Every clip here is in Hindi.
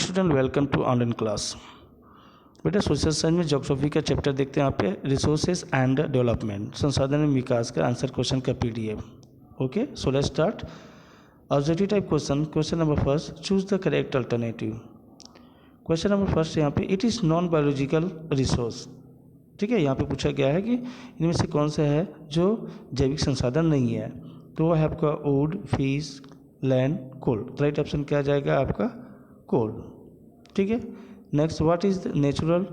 Student welcome to online class. बेटा सोशल साइंस में ज्योग्राफी का चैप्टर देखते हैं यहाँ पे रिसोर्सेज एंड डेवलपमेंट, संसाधन एवं विकास का आंसर क्वेश्चन का PDF. Okay, so let's start. Objective type question number first, choose the correct alternative. Question number first यहाँ पे, it is non biological resource. ठीक है, यहाँ पे पूछा गया है कि इनमें से कौन सा है जो जैविक संसाधन नहीं है। तो वो है आपका wood, fish, land, coal. Right option क्या जाएगा आपका कोल। ठीक है, next, what is the natural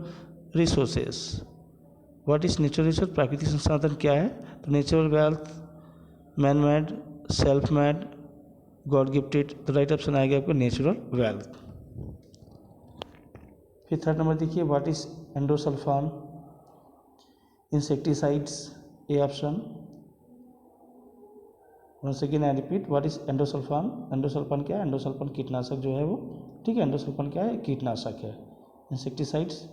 resources. What is natural resource, प्राकृतिक संसाधन क्या है। तो natural wealth, man made, self made, god gifted. तो राइट ऑप्शन आएगा आपका नेचुरल वेल्थ। फिर थर्ड नंबर देखिए, what is endosulfan, insecticides, A option. Once again I repeat, what is endosulfan. Endosulfan क्या है, एंडोसल्फान कीटनाशक जो है वो, ठीक है, एंडोसल्फान क्या है, कीटनाशक है। Insecticides.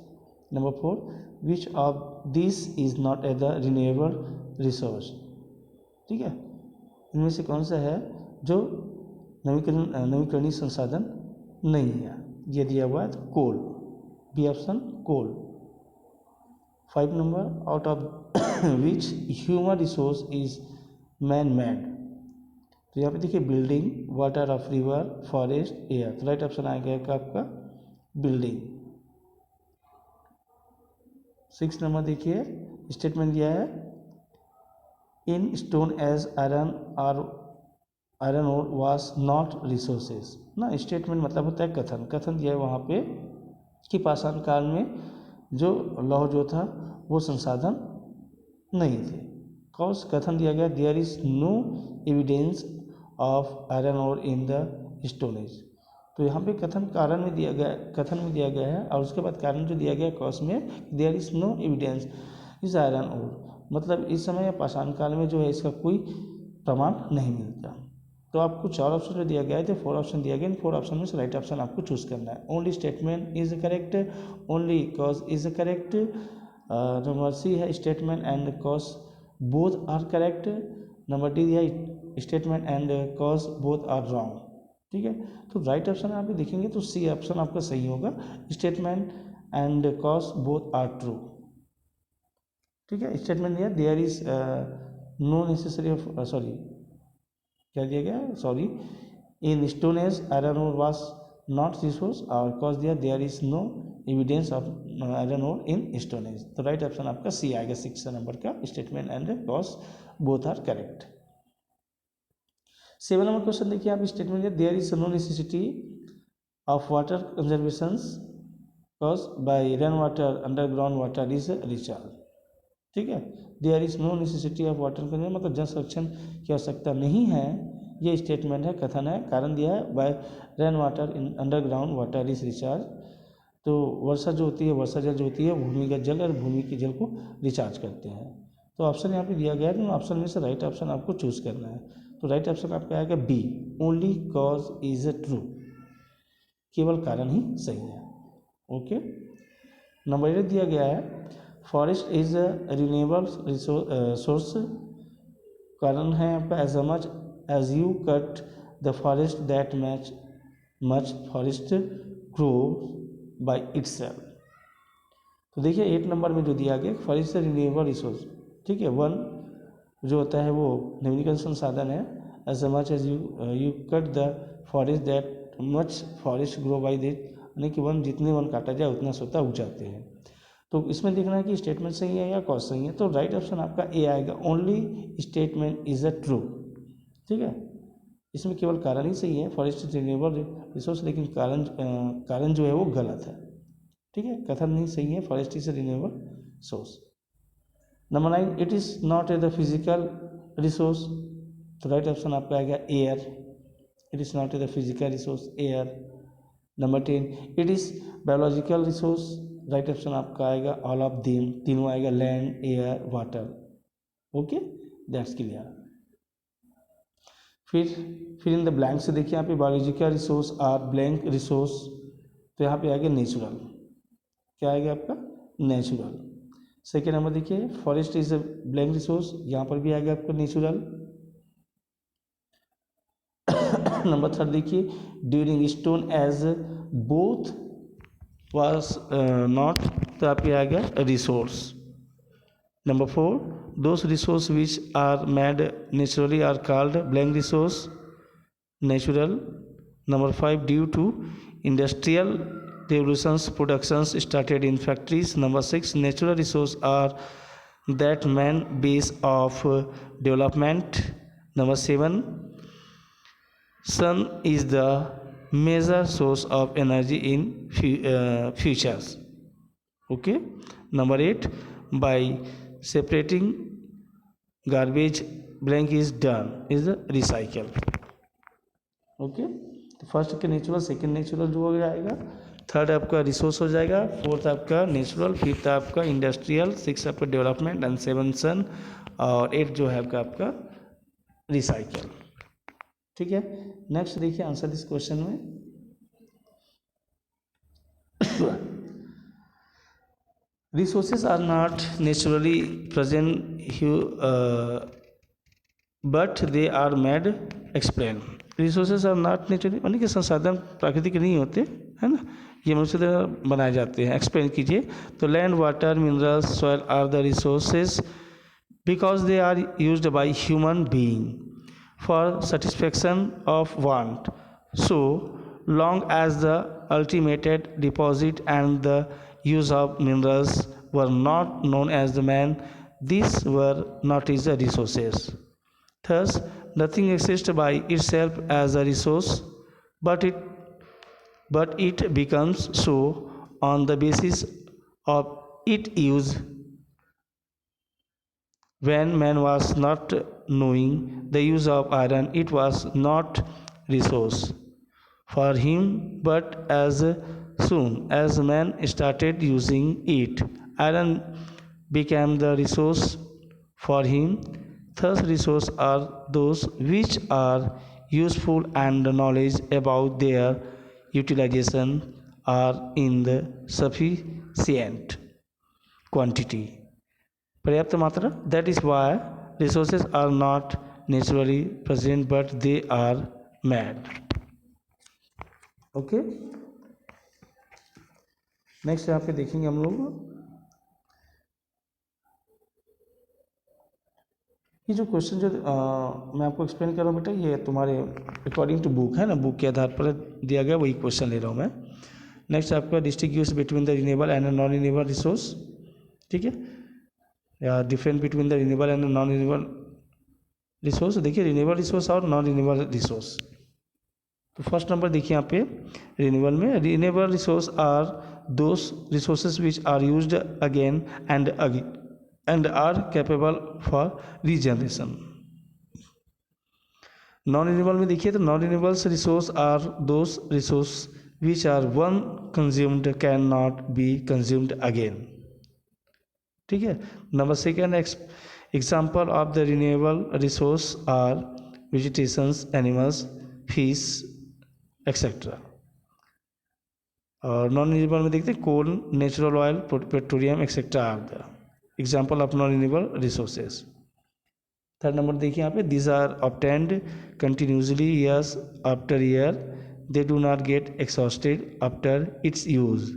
Number four, which of this is not a the renewable resource. ठीक है, इनमें से कौन सा है जो नवीकरणीय संसाधन नहीं है। ये दिया हुआ है coal, B option coal. 5 number, out of which human resource is man made. तो यहाँ पे देखिए building, water of river, forest, air. तो राइट ऑप्शन आएगा आपका बिल्डिंग। 6 नंबर देखिए, स्टेटमेंट दिया है, in stone age iron ore was not resources ना। स्टेटमेंट मतलब होता है कथन। कथन दिया है वहाँ पे कि पाषाण काल में जो लौह जो था वो संसाधन नहीं थे। कॉज कथन दिया गया, there is no evidence of iron ore in the stone age. तो यहाँ पे कथन कारण में दिया गया, कथन में दिया गया है, और उसके बाद कारण जो दिया गया कॉज में, there is no evidence is iron ore, मतलब इस समय या पाषाण काल में जो है इसका कोई प्रमाण नहीं मिलता। तो आपको 4 ऑप्शन जो दिया गया है, तो 4 ऑप्शन दिया गया, इन 4 ऑप्शन में से राइट ऑप्शन आपको चूज करना है। Only statement is correct, only cause is correct, number C है statement and cause both are correct, number D है statement and cause both are wrong. ठीक है, तो राइट ऑप्शन आप देखेंगे तो सी ऑप्शन आपका सही होगा, statement and cause both are true. ठीक है, स्टेटमेंट दिया, there is no necessary of, sorry क्या दिया गया, sorry, in stone age iron ore was not resource, और कॉज दिया, there is no evidence of iron ore in stone age. तो राइट ऑप्शन आपका सी आएगा 6 नंबर का, statement and cause both are correct. 7 number question देखिए आप, स्टेटमेंट है, there is no necessity of water conservation cause by rain water underground water is recharge. ठीक है, there is no necessity of water conservation मतलब जल संरक्षण की आवश्यकता नहीं है, ये स्टेटमेंट है, कथन है। कारण दिया है, by rain water in underground water is recharge. तो वर्षा जो होती है, वर्षा जल जो होती है भूमिगत जल और भूमि के जल को रिचार्ज करते हैं। तो ऑप्शन यहाँ पे दिया गया है, तो ऑप्शन में से राइट ऑप्शन आपको चूज करना है। तो राइट ऑप्शन आपका आएगा B, only cause is true, केवल कारण ही सही है। ओके, नंबर 8 दिया गया है, forest is a renewable source. कारण है आपका, as much as you cut the forest that much forest grow by itself. तो देखिए 8 नंबर में जो दिया गया, फॉरेस्ट रिन्यूएबल रिसोर्स। ठीक है, 1 जो होता है वो नवीनीकरण संसाधन है, as much as you cut the forest that much forest grow by that, यानी कि वन जितने वन काटा जाए उतना स्वतः उग जाते हैं। तो इसमें देखना है कि स्टेटमेंट सही है या कॉज सही है। तो राइट ऑप्शन आपका ए आएगा, only statement is a true. ठीक है, इसमें केवल कारण ही सही है, फॉरेस्ट रिन्यूएबल रिसोर्स, लेकिन कारण जो है वो गलत है। ठीक है, कथन नहीं सही है, forest is a renewable source. Number 9, it is not a the physical resource. तो राइट ऑप्शन आपका आएगा air, it is not a the physical resource, air. Number 10, it is biological resource. Right option आपका आएगा ऑल ऑफ देम, तीनों आएगा, land, air, water. Okay, that's clear. फिर इन द ब्लैंक से देखिए यहाँ पे, biological resource are blank resource. तो यहाँ पे आएगा नेचुरल, क्या आएगा आपका नेचुरल। सेकेंड नंबर देखिए, forest is a blank resource, यहाँ पर भी आएगा आपका नेचुरल। नंबर 3 देखिए, during stone age both was not, तो आपके आएगा resource. Number 4, those resources which are made naturally are called blank resource, natural. Number 5, due to industrial revolutions, productions started in factories. Number 6, natural resources are that main base of development. Number 7, sun is the major source of energy in futures. Okay. Number 8, by separating garbage, blank is done is recycle. Okay, तो फर्स्ट के नेचुरल, सेकंड नेचुरल जो हो जाएगा, थर्ड आपका रिसोर्स हो जाएगा, फोर्थ आपका नेचुरल, फिफ्थ आपका इंडस्ट्रियल, सिक्स आपका डेवलपमेंट एंड सेवन सन, और एट जो है आपका रिसाइकल. ठीक है. नेक्स्ट देखिए आंसर दिस क्वेश्चन में. Resources are not naturally present here, but they are made. Explain. Resources are not naturally, यानी कि संसाधन प्राकृतिक नहीं होते, है ना, ये मनुष्य द्वारा बनाए जाते हैं. एक्सप्लेन कीजिए. तो land, water, minerals, soil are the resources because they are used by human being for satisfaction of want, so long as the ultimate deposit and the use of minerals were not known as the man, these were not his resources. Thus nothing exists by itself as a resource, but it becomes so on the basis of its use. When man was not knowing the use of iron, it was not resource for him, but as soon as man started using it, iron became the resource for him. Thus resources are those which are useful and knowledge about their utilization are in the sufficient quantity, पर्याप्त मात्रा. That is why resources are not naturally present but they are made. Okay. Next यहाँ पे देखेंगे हम लोग, ये जो क्वेश्चन जो मैं आपको एक्सप्लेन कर रहा हूँ बेटा, ये तुम्हारे अकॉर्डिंग टू बुक है ना, बुक के आधार पर दिया गया वही क्वेश्चन ले रहा हूँ मैं. नेक्स्ट आपका distinguish between the renewable and non renewable resource. ठीक है, या difference between the renewable and non renewable resource. देखिए रिन्यूएबल रिसोर्स और नॉन रिन्यूएबल रिसोर्स. तो फर्स्ट नंबर देखिए यहाँ पे रिन्यूएबल में, renewable resource are those resources which are used again and are capable for regeneration. Non renewable में देखिए तो non renewables resource are those resource which are one consumed can not be consumed again. ठीक है. Number second, example of the renewable resource are vegetations, animals, fish etcetera. और नॉन रिन्यूएबल में देखते हैं coal, natural oil, petroleum etcetera are the example of non renewable resources. Third number देखिए यहाँ पे, this are obtained continuously years after year, they do not get exhausted after its use,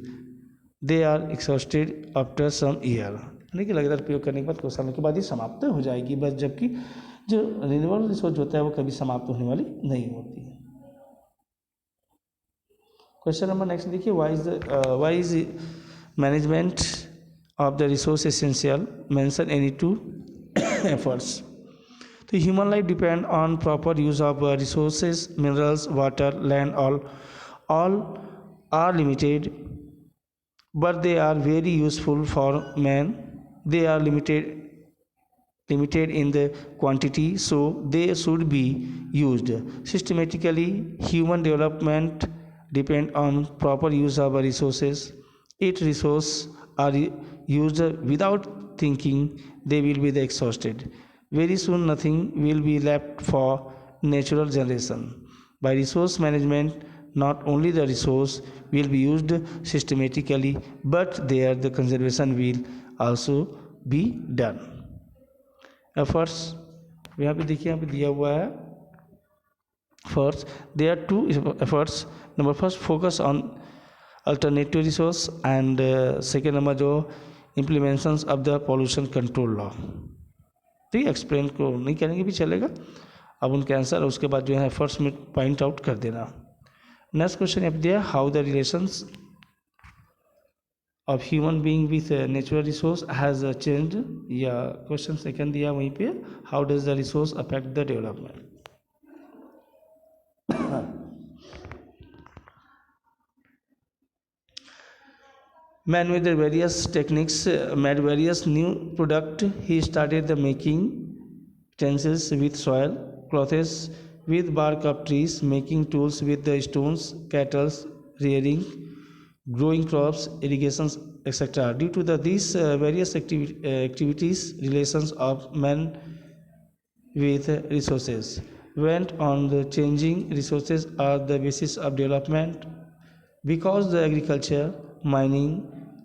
they are exhausted after some year. यानी कि लगातार प्रयोग करने के बाद कुछ सालों के बाद ये समाप्त हो जाएगी बस, जबकि जो रिन्यूएबल रिसोर्स होता है वो कभी समाप्त होने वाली नहीं होती है. क्वेश्चन नंबर नेक्स्ट देखिए, why is management of the resource essential, mention any two efforts. तो human life depend on proper use of resources, minerals, water, land, all are limited, but they are very useful for man. They are limited in the quantity, so they should be used systematically. Human development depend on proper use of resources. If resources are used without thinking, they will be exhausted. Very soon nothing will be left for natural generation. By resource management, not only the resource will be used systematically, but there the conservation will also be done. Efforts यहाँ पे देखिए, यहाँ पे दिया हुआ है. First, there are two efforts number first focus on alternative resource and second number जो implementations of the pollution control law. ठीक है, एक्सप्लेन को नहीं करेंगे भी चलेगा, अब उनके आंसर उसके बाद जो है फर्स्ट में पॉइंट आउट कर देना। नेक्स्ट क्वेश्चन अब दिया how the relations of human being with natural resource has change, या क्वेश्चन सेकंड दिया वहीं पे how does the resource affect the development. Man with the various techniques made various new product. He started the making utensils with soil, clothes with bark of trees, making tools with the stones, cattle rearing, growing crops, irrigations, etc. Due to these various activities, relations of man with resources went on. The changing resources are the basis of development because the agriculture, mining,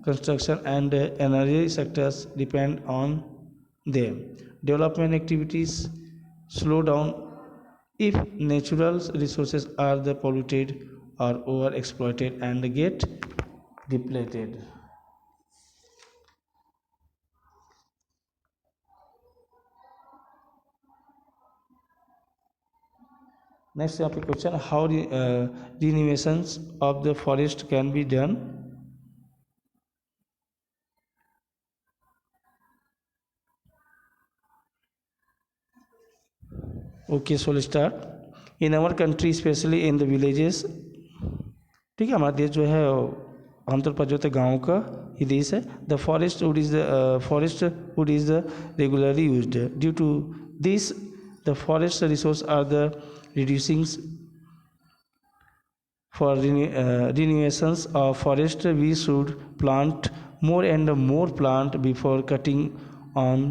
construction and energy sectors depend on them. Development activities slow down if natural resources are the polluted or overexploited and get depleted. Next यहाँ पे question how renewations of the forest can be done. Okay so start in our country specially in the villages. ठीक है, हमारा देश जो है आमतौर पर जो है गाँव का ही देश है। The forest wood is the regularly used due to this the forest resource are the reducing for renewations of forest. We should plant more and more plant before cutting on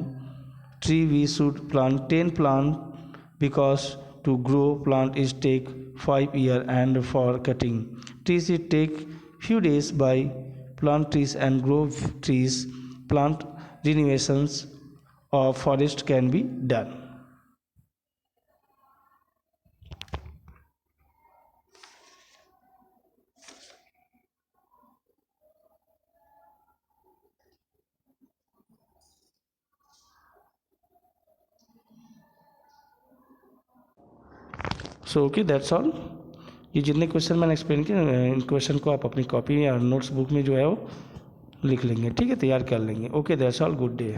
tree. We should plant 10 plant because to grow plant is take 5 years and for cutting trees it take few days. By plant trees and grow trees, plant renovations of forest can be done. So okay that's all. ये जितने क्वेश्चन मैंने एक्सप्लेन किए इन क्वेश्चन को आप अपनी कॉपी या नोट्स बुक में जो है वो लिख लेंगे। ठीक है, तैयार कर लेंगे। Okay that's all, good day.